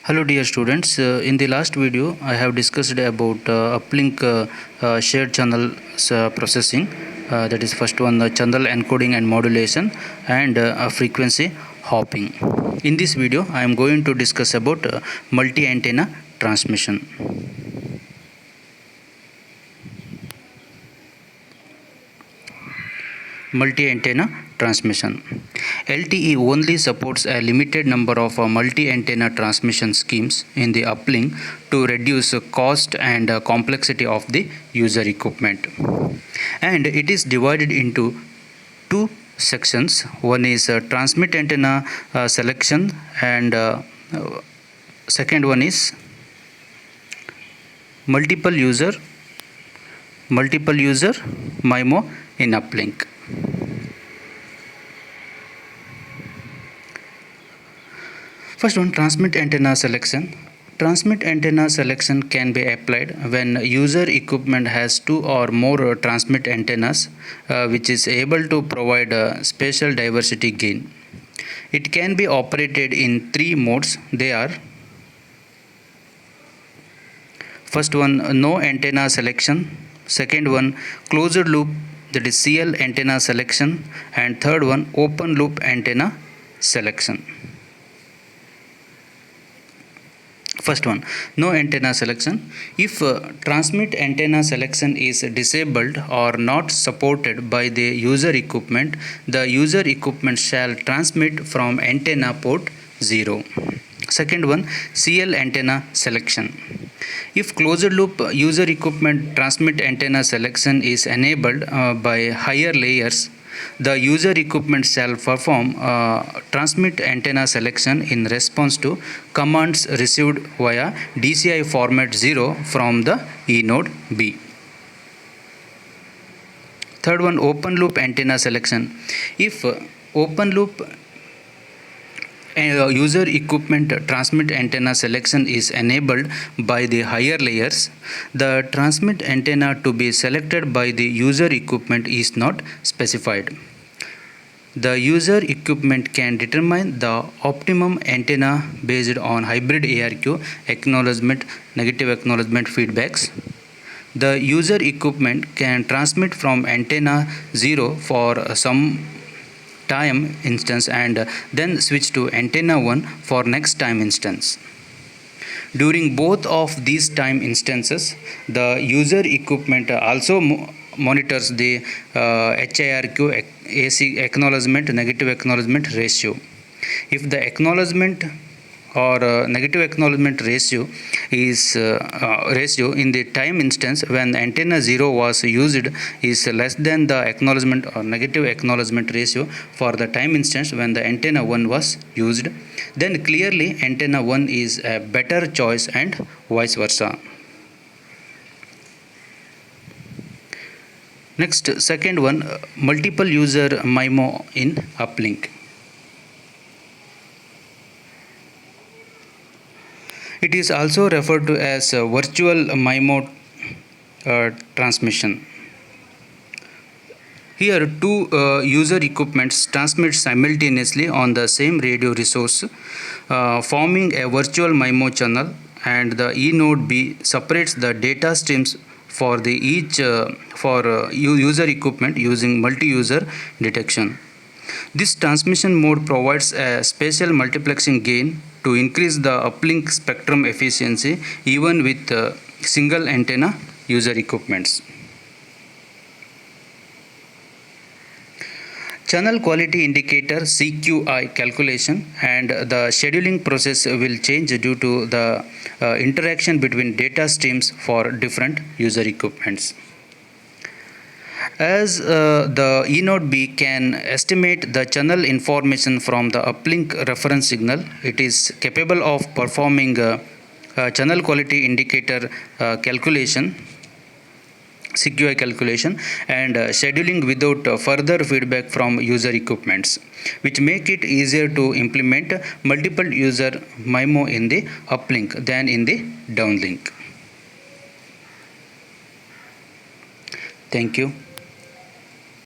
Hello dear students, in the last video I have discussed about uplink shared channel processing, that is first one the channel encoding and modulation and frequency hopping. In this video I am going to discuss about multi-antenna transmission. Multi-antenna transmission. LTE only supports a limited number of multi-antenna transmission schemes in the uplink to reduce cost and complexity of the user equipment. And it is divided into two sections. One is transmit antenna selection, and second one is multiple user MIMO in uplink. First one, transmit antenna selection. Transmit antenna selection can be applied when user equipment has two or more transmit antennas which is able to provide spatial diversity gain. It can be operated in three modes. They are: first one, no antenna selection; second one, closed loop, that is CL antenna selection; and third one, open loop antenna selection. First one, no antenna selection. If transmit antenna selection is disabled or not supported by the user equipment, the user equipment shall transmit from antenna port 0. Second one, CL antenna selection. If closed loop user equipment transmit antenna selection is enabled by higher layers, the user equipment shall perform transmit antenna selection in response to commands received via DCI format 0 from the E node B. Third one, open loop antenna selection. If open loop user equipment transmit antenna selection is enabled by the higher layers, the transmit antenna to be selected by the user equipment is not specified. The user equipment can determine the optimum antenna based on hybrid ARQ acknowledgement, negative acknowledgement feedbacks. The user equipment can transmit from antenna 0 for some time instance and then switch to antenna 1 for next time instance. During both of these time instances, the user equipment also monitors the HIRQ AC acknowledgement negative acknowledgement ratio. If the acknowledgement or negative acknowledgement ratio is ratio in the time instance when antenna 0 was used is less than the acknowledgement or negative acknowledgement ratio for the time instance when the antenna 1 was used, then clearly antenna 1 is a better choice and vice versa. Next, second one, multiple user MIMO in uplink. It is also referred to as virtual MIMO transmission. Here, two user equipments transmit simultaneously on the same radio resource, forming a virtual MIMO channel, and the E node B separates the data streams for the each user equipment using multi-user detection. This transmission mode provides a spatial multiplexing gain to increase the uplink spectrum efficiency even with single antenna user equipments. Channel quality indicator CQI calculation and the scheduling process will change due to the interaction between data streams for different user equipments. As the E node B can estimate the channel information from the uplink reference signal, it is capable of performing channel quality indicator calculation, CQI calculation, and scheduling without further feedback from user equipments, which make it easier to implement multiple user MIMO in the uplink than in the downlink. Thank you.